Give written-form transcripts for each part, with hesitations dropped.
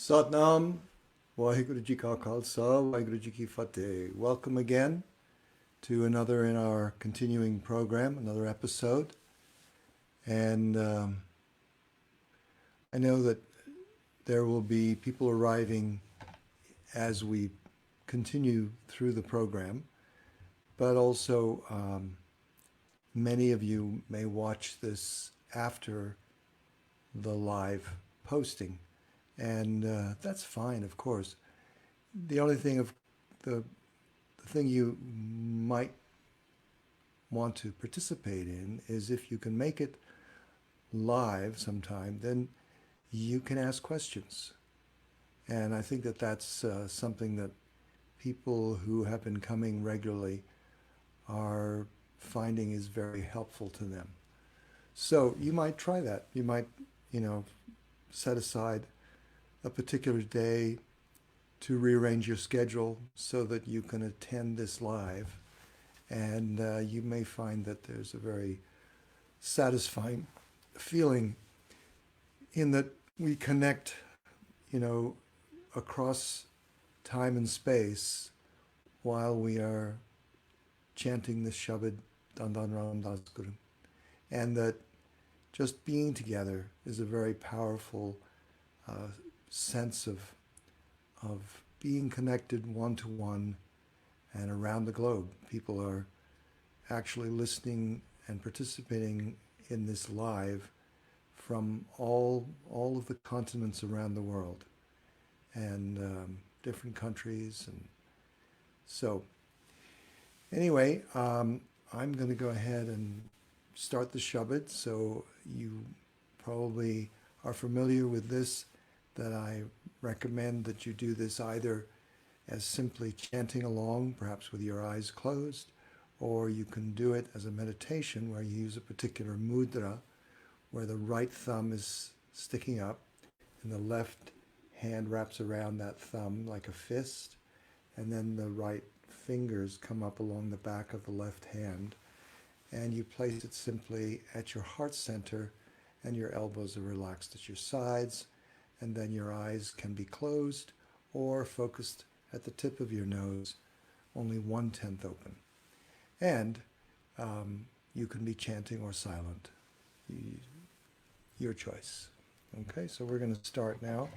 Satnam, Waheguru Ji Ka Khalsa, Waheguru Ji Ki Fateh. Welcome again to another in our continuing program, another episode. And I know that there will be people arriving as we continue through the program, but also many of you may watch this after the live posting. And that's fine, of course. The only thing the thing you might want to participate in is if you can make it live sometime, then you can ask questions. And I think that that's something that people who have been coming regularly are finding is very helpful to them. So you might try that. You might, set aside a particular day to rearrange your schedule so that you can attend this live. And you may find that there's a very satisfying feeling in that we connect, across time and space while we are chanting the Shabad Dandan Ram Das Guru. And that just being together is a very powerful sense of being connected one-to-one and around the globe. People are actually listening and participating in this live from all of the continents around the world and different countries. And so anyway, I'm going to go ahead and start the Shabad. So you probably are familiar with this, that I recommend that you do this either as simply chanting along, perhaps with your eyes closed, or you can do it as a meditation where you use a particular mudra where the right thumb is sticking up and the left hand wraps around that thumb like a fist, and then the right fingers come up along the back of the left hand, and you place it simply at your heart center, and your elbows are relaxed at your sides, and then your eyes can be closed or focused at the tip of your nose, only 1/10 open. And you can be chanting or silent, your choice. Okay, so we're going to start now.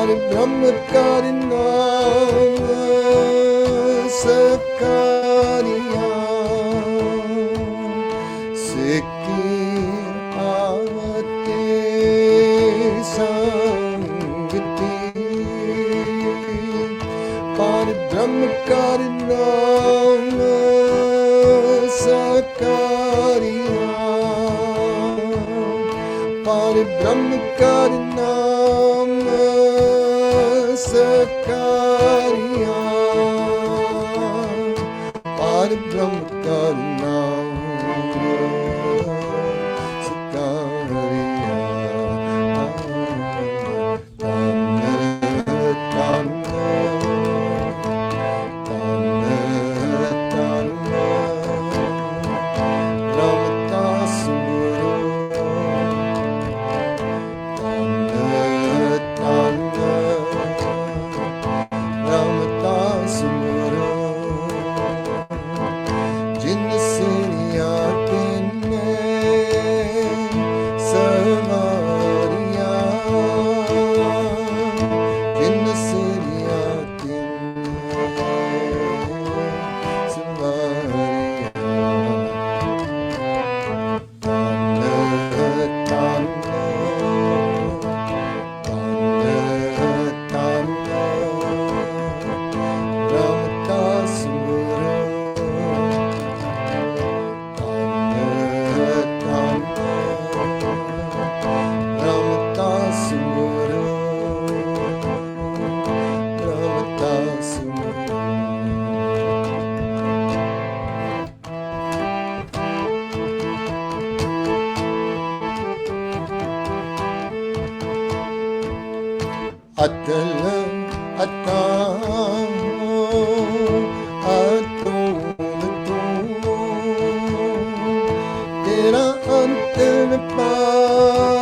par Brahma Karina Sakariya Sikir Ate Sangati par Brahma Karina Sakariya par Brahma Karina Sakariya par Brahma Karina Atal Atal Atul Tera Antan Parvariya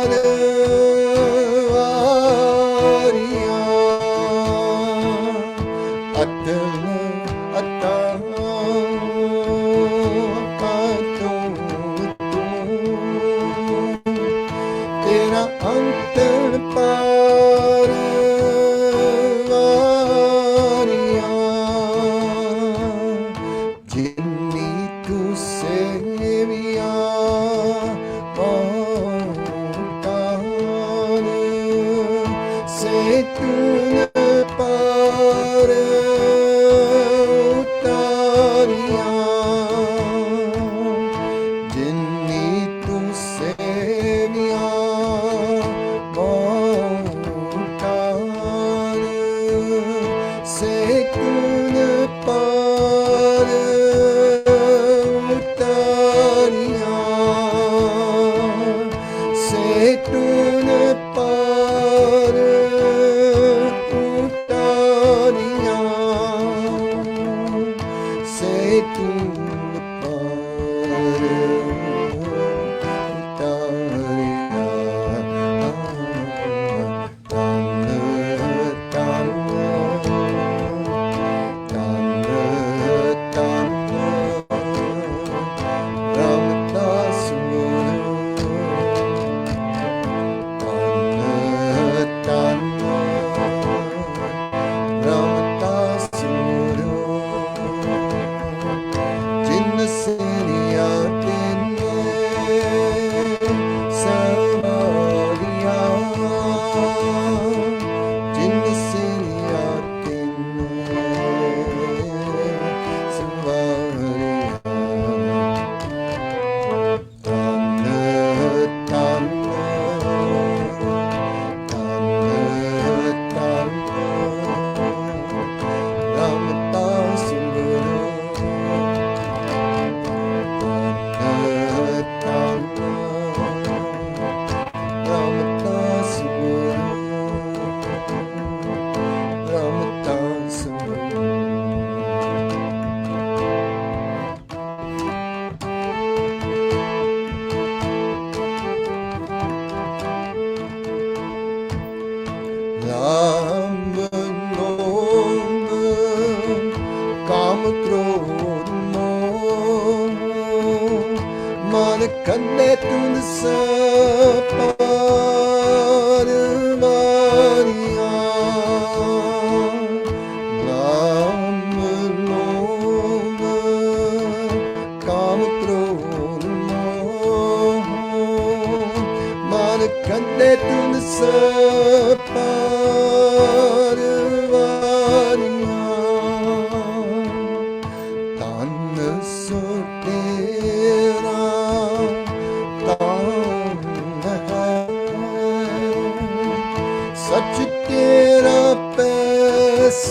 Atal Atal Atul Tera Antan Parvariya Jinni tu seviya Pautan se tun par utariya Jinni tu seviya Pautan se tun par utariya se tun par utariya se tun par काम क्रोध मोह मन कन्ने तुम सपार वारिया सच तेरा पैस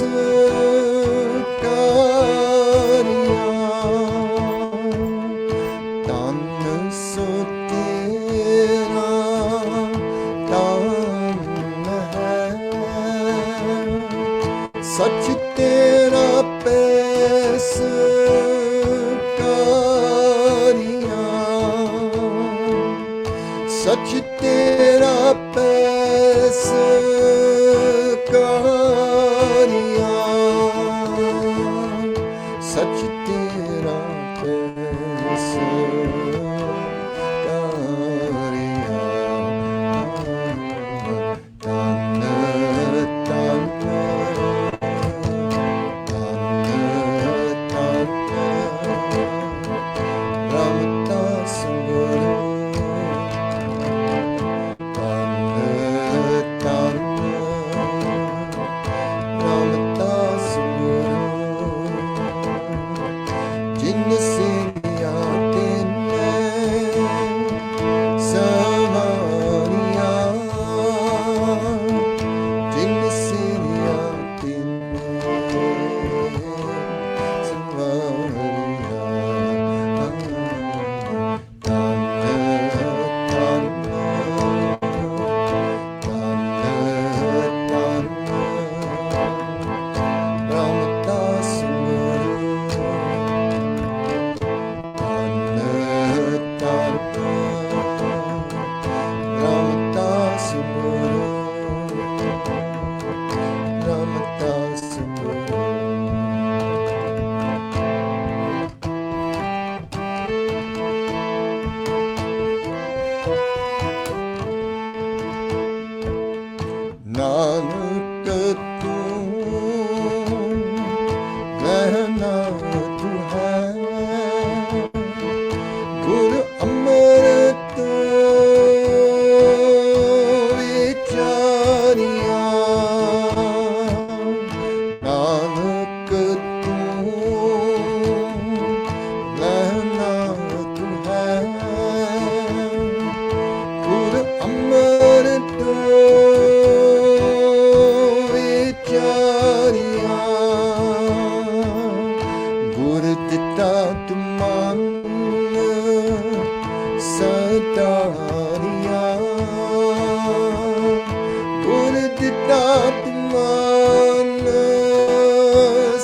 तन सो तेरा तन है सच तेरा पैस सच तेरा पैस सच तेरा पैस तन तन नानक तू रहना तू है गुर अमृत विचारिया नानक तू रहना तू है गुर अमृत गुर दिता तुमान सदारिया गुर दिता तुमान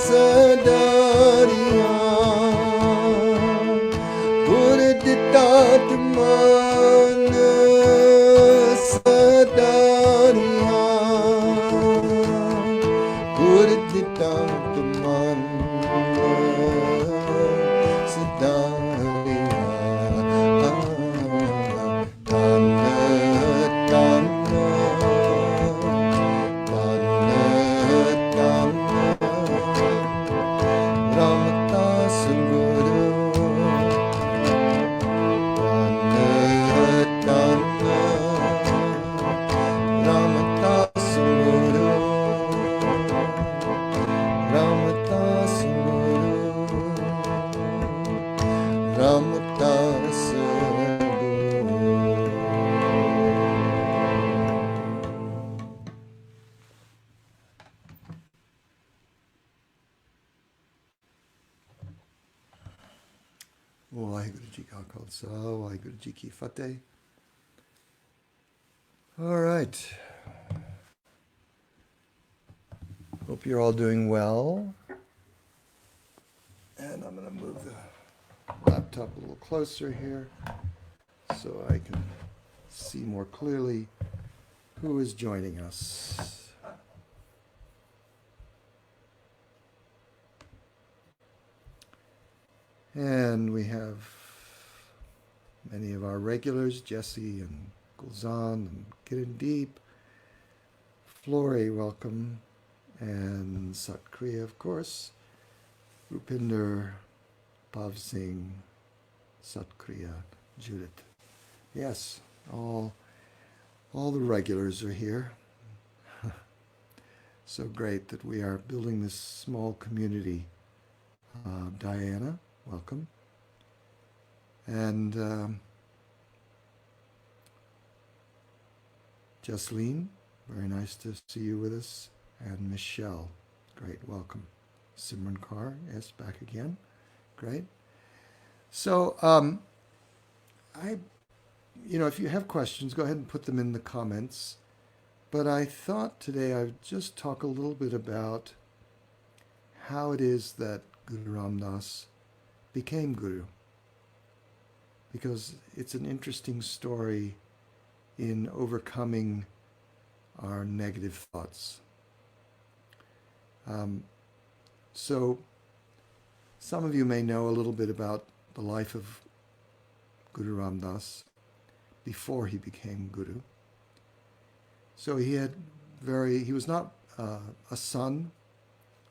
सदारिया गुर दिता तुमान सदारिया गुर दिता तुमान सदारिया तन तन तन तन रामदास गुरु तन तन रामदास गुरु रामदास गुरु रामदास वाहिगुरु जी का खालसा वाहिगुरु जी की फतेह. All right. Hope you're all doing well. And I'm going to move the laptop a little closer here so I can see more clearly who is joining us. And we have many of our regulars, Jesse and Gulzan and Kirandeep. Flore, welcome. And Satkriya, of course. Rupinder, Pav Singh, Satkriya, Judith. Yes, all the regulars are here. So great that we are building this small community. Diana, welcome. And Jasleen, very nice to see you with us. And Michelle, great, welcome. Simran Kaur, yes, back again, great. So, I, if you have questions, go ahead and put them in the comments. But I thought today I'd just talk a little bit about how it is that Guru Ram Das became Guru, because it's an interesting story in overcoming our negative thoughts. So, some of you may know a little bit about the life of Guru Ram Das before he became Guru. So he was not a son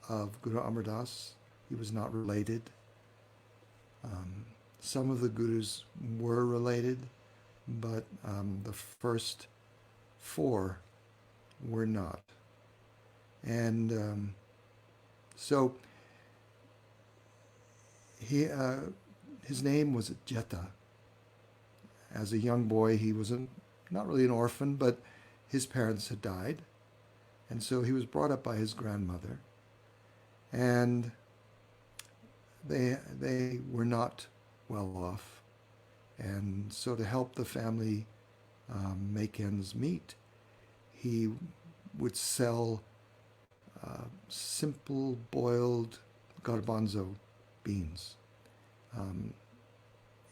of Guru Amar Das. He was not related. Some of the gurus were related, but the first four were not. And so his name was Jeta. As a young boy, he was not really an orphan, but his parents had died. And so he was brought up by his grandmother. And they were not well off. And so to help the family make ends meet, he would sell simple boiled garbanzo beans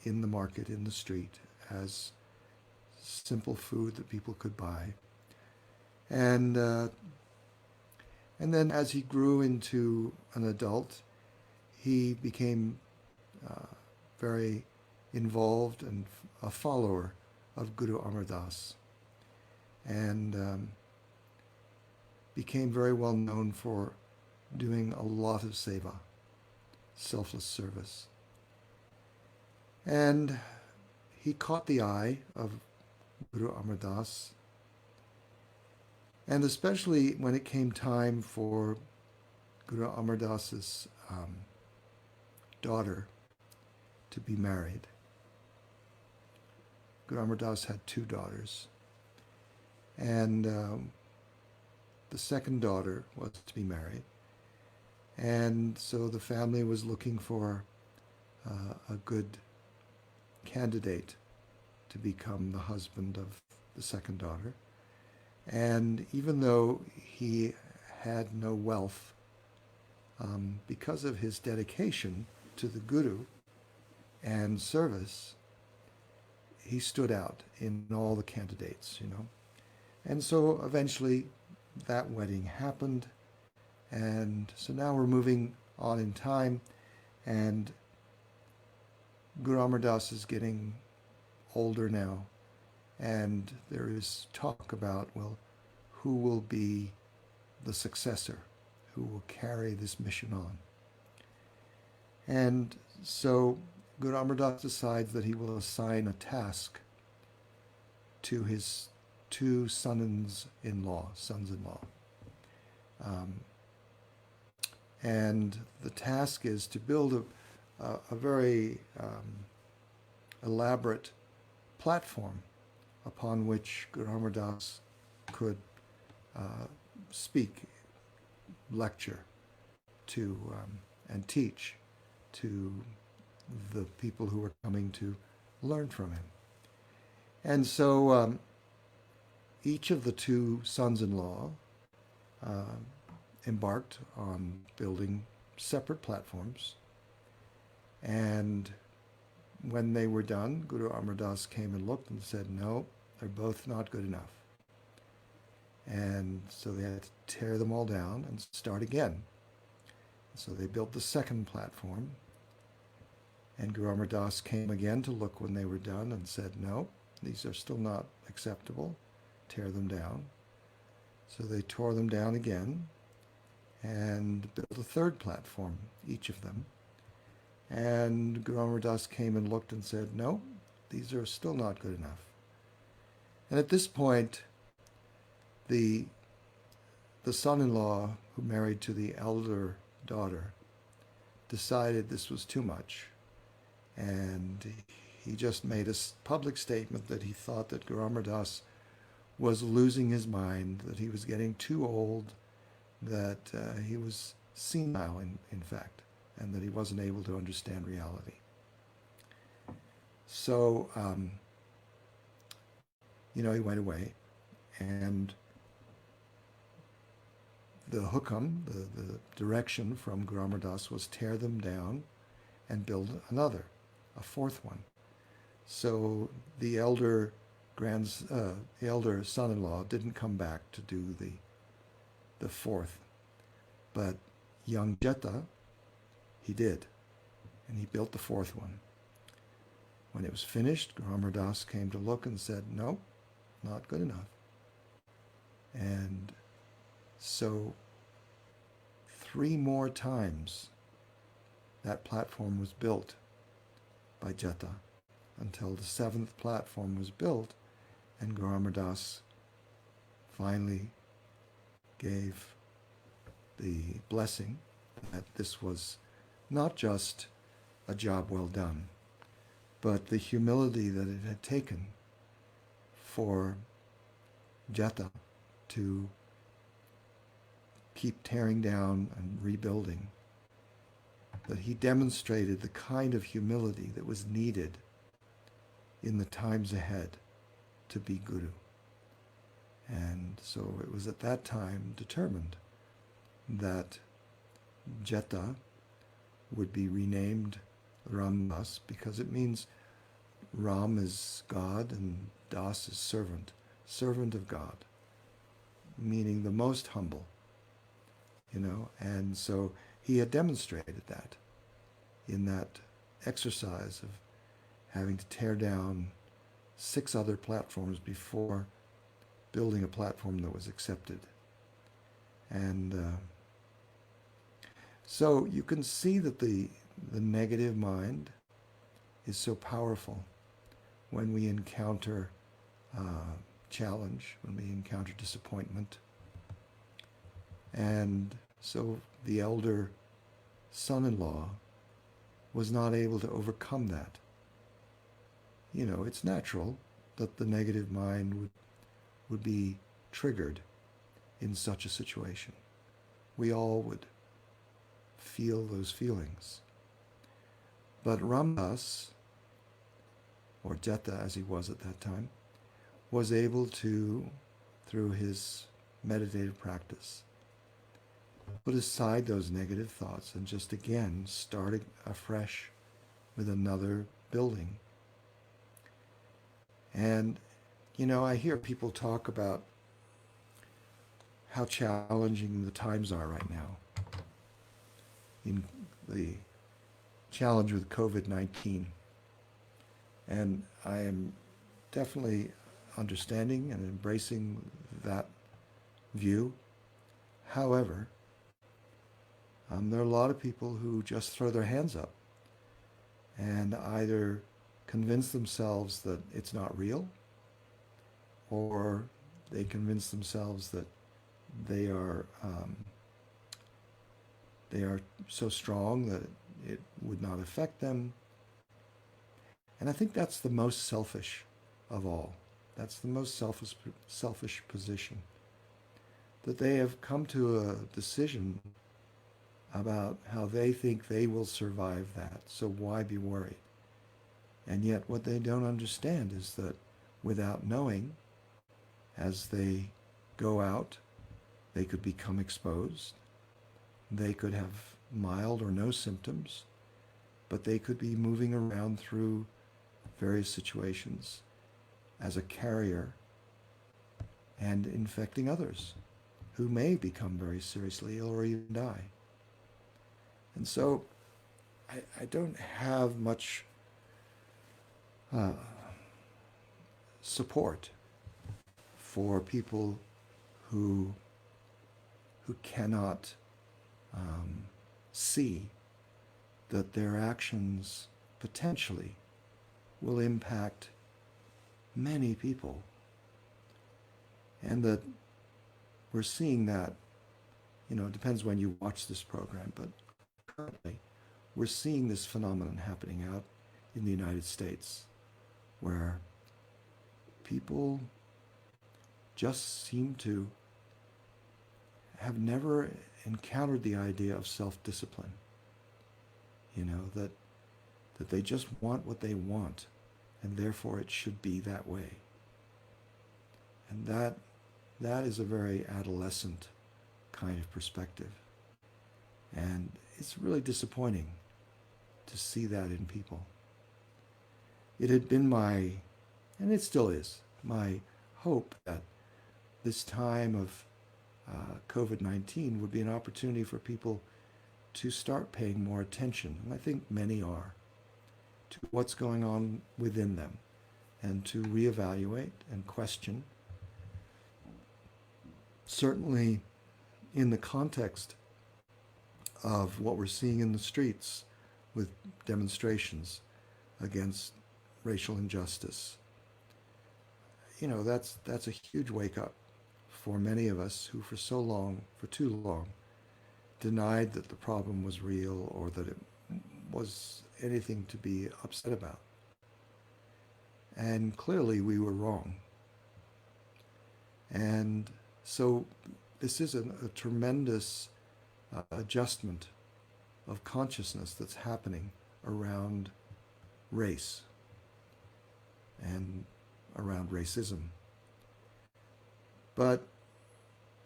in the market, in the street, as simple food that people could buy. And then as he grew into an adult, he became very involved and a follower of Guru Amar Das, and became very well known for doing a lot of seva, selfless service. And he caught the eye of Guru Amar Das, and especially when it came time for Guru Amar Das's daughter to be married. Guru Amar Das had two daughters, and the second daughter was to be married. And so the family was looking for a good candidate to become the husband of the second daughter. And even though he had no wealth, because of his dedication to the Guru and service, he stood out in all the candidates, And so eventually that wedding happened. And so now we're moving on in time, and Guru Amar Das is getting older now, and there is talk about, well, who will be the successor, who will carry this mission on. And so Guru Amar Das decides that he will assign a task to his two sons-in-law. And the task is to build a very elaborate platform upon which Guru Amar Das could speak, lecture to and teach to the people who were coming to learn from him. And so each of the two sons-in-law embarked on building separate platforms. And when they were done, Guru Amar Das came and looked and said, no, they're both not good enough. And so they had to tear them all down and start again. So they built the second platform. And Guru Amar Das came again to look when they were done and said, no, these are still not acceptable. Tear them down. So they tore them down again and built a third platform, each of them. And Guru Amar Das came and looked and said, no, these are still not good enough. And at this point, the son-in-law who married to the elder daughter decided this was too much. And he just made a public statement that he thought that Guru Amar Das was losing his mind, that he was getting too old, that he was senile, in fact, and that he wasn't able to understand reality. So, he went away, and the hukam, the direction from Guru Amar Das was tear them down and build another, a fourth one. So the elder son-in-law didn't come back to do the fourth, but young Jetta, he did, and he built the fourth one. When it was finished, Guru Amar Das came to look and said, "No, not good enough." And so 3 more times that platform was built by Jetta, until the 7th platform was built, and Guru Amar Das finally gave the blessing that this was not just a job well done, but the humility that it had taken for Jetta to keep tearing down and rebuilding, that he demonstrated the kind of humility that was needed in the times ahead to be Guru. And so it was at that time determined that Jetta would be renamed Ram Das, because it means Ram is God and Das is servant, servant of God, meaning the most humble, and so he had demonstrated that in that exercise of having to tear down 6 other platforms before building a platform that was accepted. And so you can see that the negative mind is so powerful when we encounter challenge, when we encounter disappointment. And so the elder son-in-law was not able to overcome that. It's natural that the negative mind would be triggered in such a situation. We all would feel those feelings. But Ram Das, or Jetta as he was at that time, was able to, through his meditative practice, put aside those negative thoughts and just again start afresh with another building. And, I hear people talk about how challenging the times are right now. In the challenge with COVID-19. And I am definitely understanding and embracing that view. However, there are a lot of people who just throw their hands up and either convince themselves that it's not real, or they convince themselves that they are so strong that it would not affect them. And I think that's the most selfish of all. That's the most selfish position. That they have come to a decision about how they think they will survive that, so why be worried? And yet what they don't understand is that without knowing, as they go out, they could become exposed. They could have mild or no symptoms, but they could be moving around through various situations as a carrier and infecting others who may become very seriously ill or even die. And so I don't have much support for people who cannot see that their actions potentially will impact many people, and that we're seeing that, it depends when you watch this program, but currently we're seeing this phenomenon happening out in the United States, where people just seem to have never encountered the idea of self-discipline. You know, that they just want what they want, and therefore it should be that way. And that is a very adolescent kind of perspective. And it's really disappointing to see that in people. It had been my, and it still is, my hope that this time of COVID-19 would be an opportunity for people to start paying more attention, and I think many are, to what's going on within them, and to reevaluate and question. Certainly in the context of what we're seeing in the streets with demonstrations against racial injustice. You know, that's a huge wake up for many of us who for too long, denied that the problem was real or that it was anything to be upset about. And clearly we were wrong. And so this is a tremendous adjustment of consciousness that's happening around race and around racism. But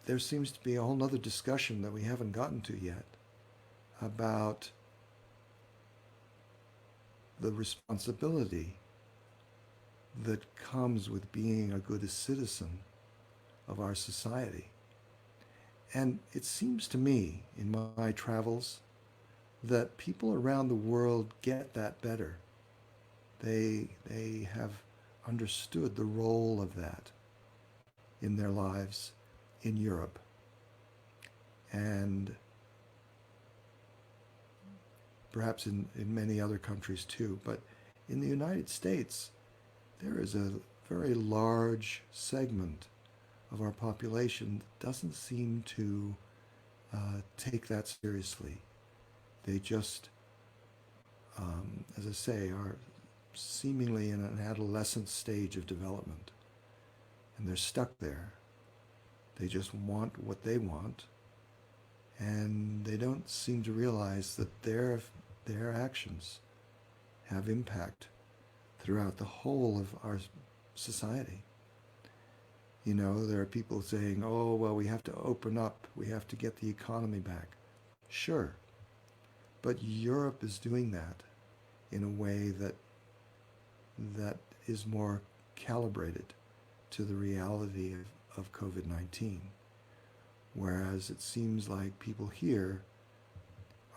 there seems to be a whole other discussion that we haven't gotten to yet about the responsibility that comes with being a good citizen of our society. And it seems to me in my travels that people around the world get that better. They have understood the role of that in their lives in Europe. And perhaps in many other countries too. But in the United States, there is a very large segment of our population that doesn't seem to take that seriously. They just, as I say, are seemingly in an adolescent stage of development. And they're stuck there. They just want what they want. And they don't seem to realize that their actions have impact throughout the whole of our society. You know, there are people saying, oh, well, we have to open up. We have to get the economy back. Sure. But Europe is doing that in a way that is more calibrated to the reality of COVID-19. Whereas it seems like people here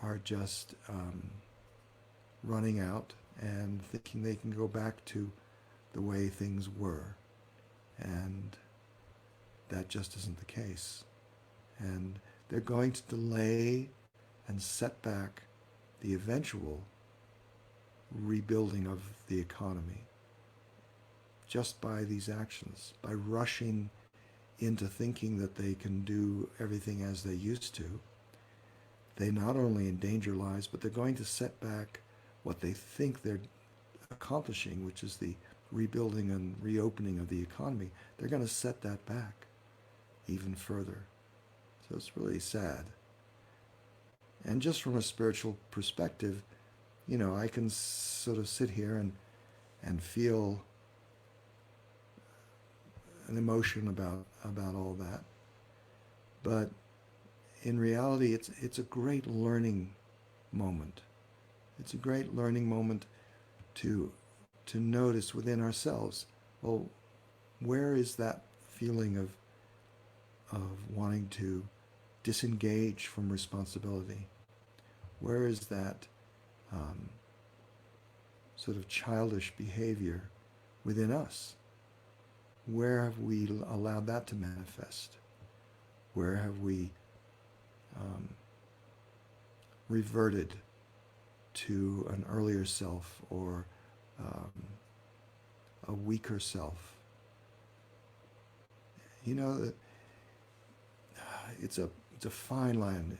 are just running out and thinking they can go back to the way things were. And that just isn't the case. And they're going to delay and set back the eventual rebuilding of the economy just by these actions, by rushing into thinking that they can do everything as they used to. They not only endanger lives, but they're going to set back what they think they're accomplishing, which is the rebuilding and reopening of the economy. They're going to set that back even further. So it's really sad. And just from a spiritual perspective, you know, I can sort of sit here and feel an emotion about all that. But in reality, it's a great learning moment. It's a great learning moment to notice within ourselves, well, where is that feeling of wanting to disengage from responsibility? Where is that sort of childish behavior within us? Where have we allowed that to manifest? Where have we reverted to an earlier self or a weaker self? You know, it's a fine line.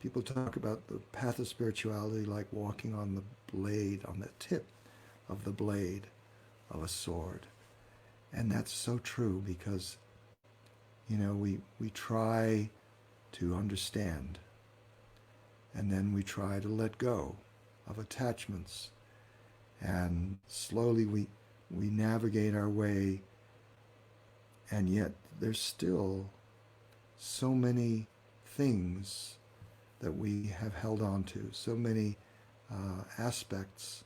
People talk about the path of spirituality like walking on the blade, on the tip of the blade of a sword. And that's so true because, we try to understand, and then we try to let go of attachments, and slowly we navigate our way, and yet there's still so many things that we have held on to, so many aspects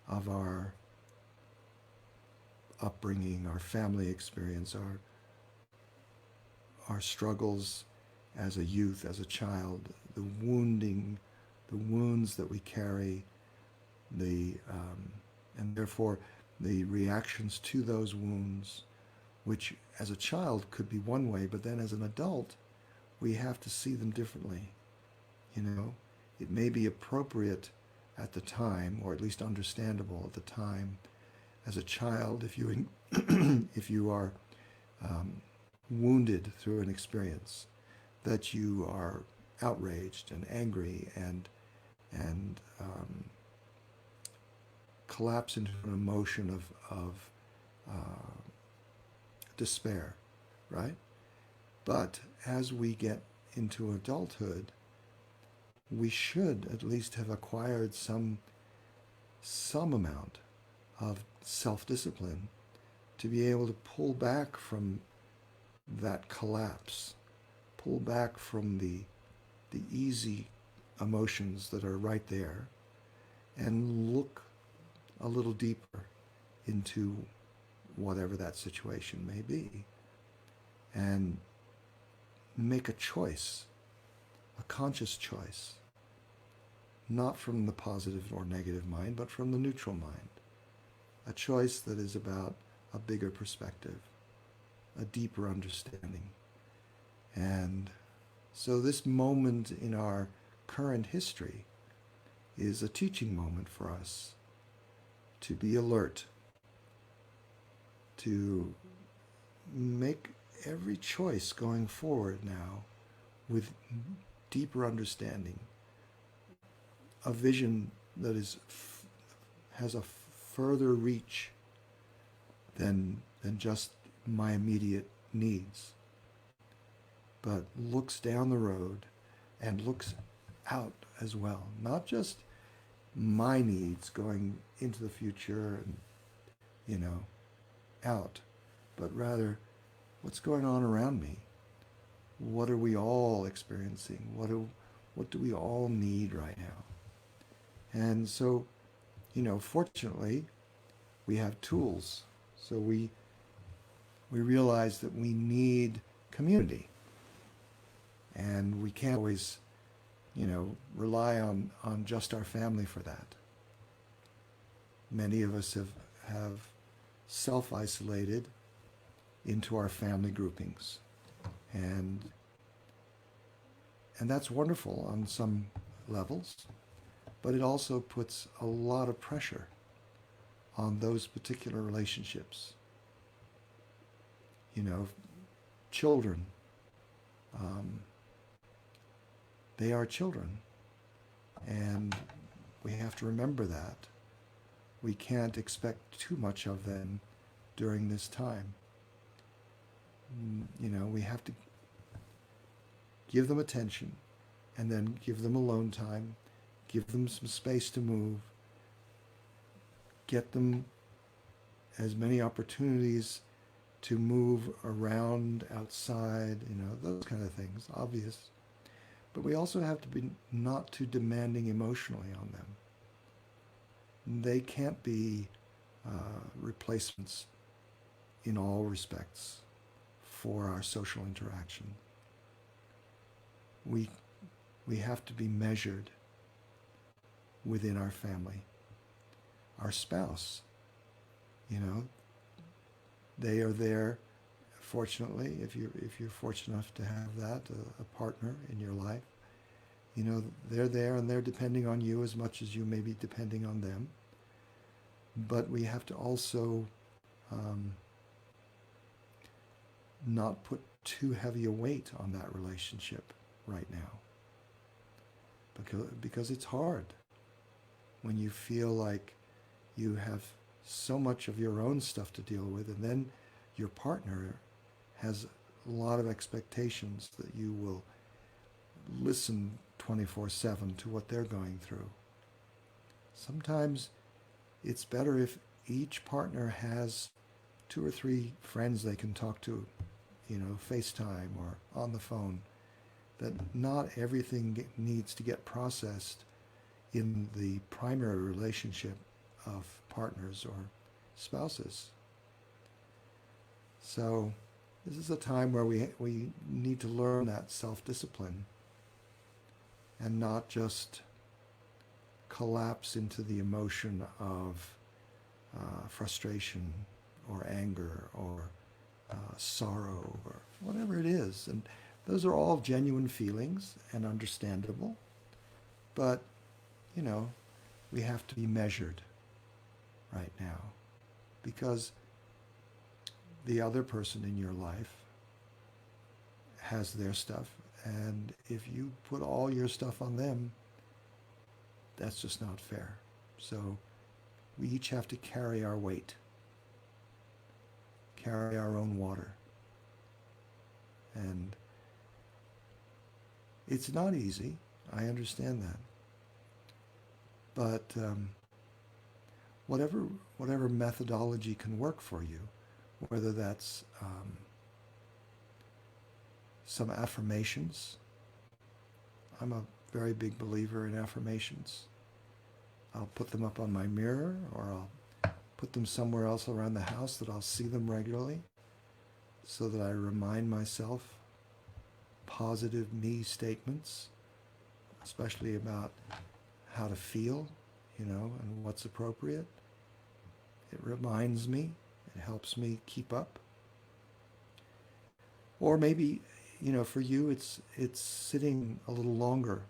of our upbringing, our family experience, our struggles as a youth, as a child, the wounds that we carry, and therefore the reactions to those wounds, which as a child could be one way, but then as an adult, we have to see them differently. You know, it may be appropriate at the time, or at least understandable at the time. As a child, if you if you are wounded through an experience, that you are outraged and angry and collapse into an emotion of despair, right? But as we get into adulthood, we should at least have acquired some amount of self-discipline to be able to pull back from that collapse, pull back from the easy emotions that are right there, and look a little deeper into whatever that situation may be, and make a choice, a conscious choice, not from the positive or negative mind, but from the neutral mind. A choice that is about a bigger perspective, a deeper understanding. And so this moment in our current history is a teaching moment for us to be alert, to make every choice going forward now with deeper understanding, a vision that has a further reach than just my immediate needs, but looks down the road and looks out as well. Not just my needs going into the future and, out, but rather what's going on around me. What are we all experiencing? What do we all need right now? And so, fortunately, we have tools. So we realize that we need community. And we can't always, rely on just our family for that. Many of us have self-isolated into our family groupings. And that's wonderful on some levels, but it also puts a lot of pressure on those particular relationships. Children, they are children, and we have to remember that. We can't expect too much of them during this time. We have to give them attention, and then give them alone time, give them some space to move, get them as many opportunities to move around outside, those kind of things, obvious. But we also have to be not too demanding emotionally on them. They can't be replacements in all respects for our social interaction. We have to be measured within our family. Our spouse, they are there. Fortunately, if you're fortunate enough to have that, a partner in your life, they're there and they're depending on you as much as you may be depending on them. But we have to also not put too heavy a weight on that relationship right now, because it's hard when you feel like you have so much of your own stuff to deal with, and then your partner has a lot of expectations that you will listen 24/7 to what they're going through. Sometimes it's better if each partner has 2 or 3 friends they can talk to, FaceTime or on the phone, that not everything needs to get processed in the primary relationship of partners or spouses. So this is a time where we need to learn that self-discipline and not just collapse into the emotion of frustration or anger or sorrow or whatever it is. And those are all genuine feelings and understandable. But, we have to be measured right now, because the other person in your life has their stuff. And if you put all your stuff on them, that's just not fair. So we each have to carry our weight, carry our own water. And it's not easy. I understand that. But whatever methodology can work for you, whether that's some affirmations. I'm a very big believer in affirmations. I'll put them up on my mirror, or I'll put them somewhere else around the house that I'll see them regularly, so that I remind myself positive me statements, especially about how to feel, and what's appropriate. It reminds me, it helps me keep up. Or maybe, for you, it's sitting a little longer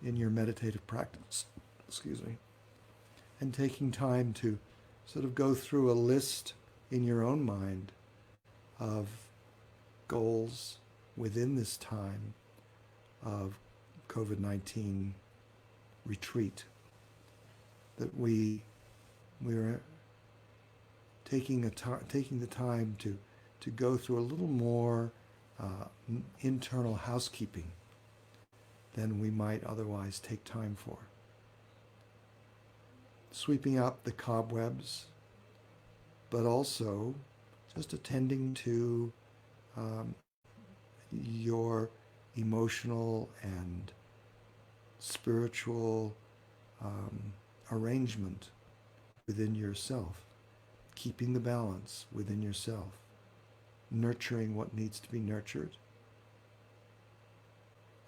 in your meditative practice, and taking time to sort of go through a list in your own mind of goals within this time of COVID-19 retreat, that we're taking the time to go through a little more internal housekeeping than we might otherwise take time for. Sweeping up the cobwebs, but also just attending to your emotional and spiritual arrangement within yourself, keeping the balance within yourself, nurturing what needs to be nurtured,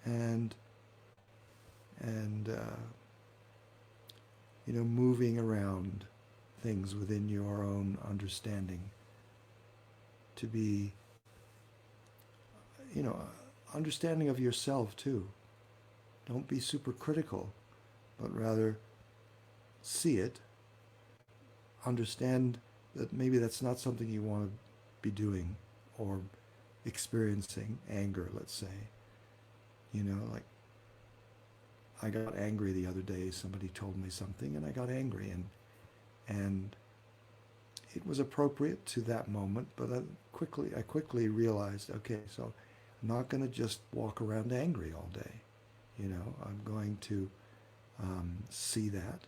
and moving around things within your own understanding to be, understanding of yourself too. Don't be super critical, but rather see it, understand that maybe that's not something you want to be doing or experiencing, anger, let's say. Like, I got angry the other day. Somebody told me something and I got angry, and it was appropriate to that moment, but I quickly realized, okay, so I'm not going to just walk around angry all day. I'm going to see that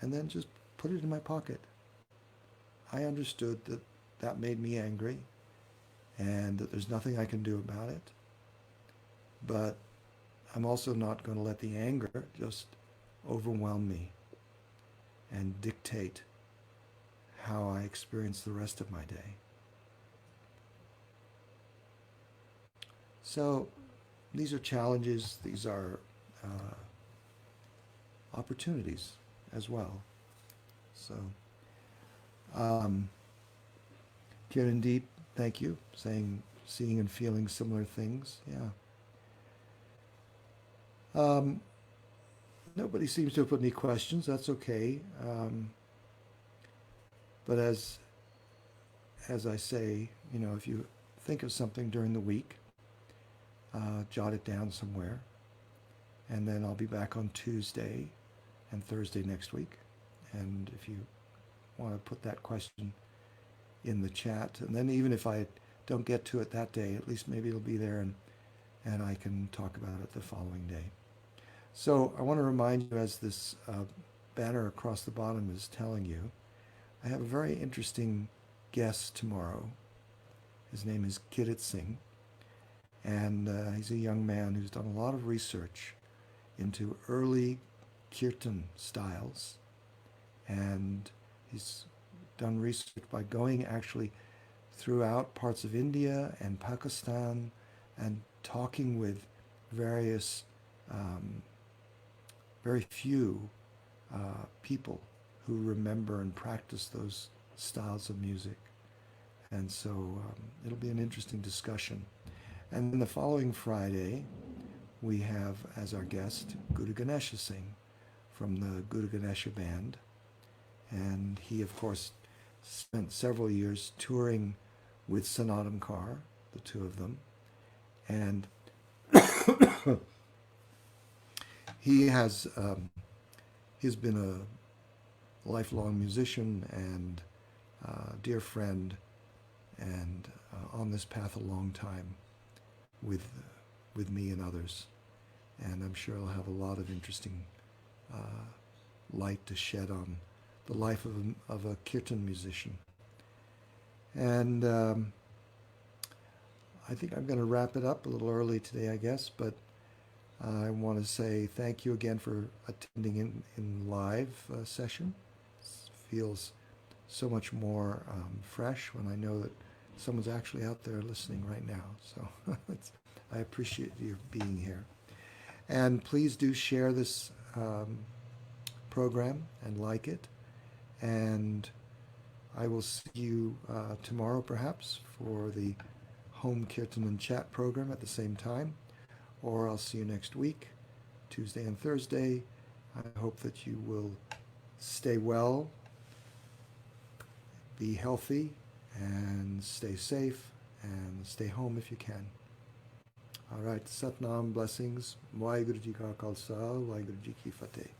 and then just put it in my pocket. I understood that made me angry and that there's nothing I can do about it. But I'm also not going to let the anger just overwhelm me and dictate how I experience the rest of my day. So these are challenges, these are opportunities as well. So, Kirandeep, thank you, seeing and feeling similar things. Yeah. Nobody seems to have put any questions. That's okay. But as I say, if you think of something during the week, jot it down somewhere. And then I'll be back on Tuesday and Thursday next week. And if you want to put that question in the chat. And then even if I don't get to it that day, at least maybe it'll be there and I can talk about it the following day. So I want to remind you, as this banner across the bottom is telling you, I have a very interesting guest tomorrow. His name is Kirit Singh, and he's a young man who's done a lot of research into early kirtan styles, and he's done research by going actually throughout parts of India and Pakistan and talking with various, very few people who remember and practice those styles of music. And so it'll be an interesting discussion. And then the following Friday, we have as our guest Guru Ganesha Singh from the Guru Ganesha Band. And he, of course, spent several years touring with Sanatana Kaur, the two of them. And he's been a lifelong musician and dear friend, and on this path a long time with me and others. And I'm sure I'll have a lot of interesting light to shed on the life of a kirtan musician. And I think I'm going to wrap it up a little early today, I guess, but I want to say thank you again for attending in live session. It feels so much more fresh when I know that someone's actually out there listening right now. So I appreciate you being here. And please do share this program and like it. And I will see you tomorrow perhaps for the Home Kirtan and Chat program at the same time. Or I'll see you next week, Tuesday and Thursday. I hope that you will stay well, be healthy, and stay safe, and stay home if you can. All right, Satnam, blessings. Waheguru Ji Ka Khalsa, Waheguru Ji Ki Fateh.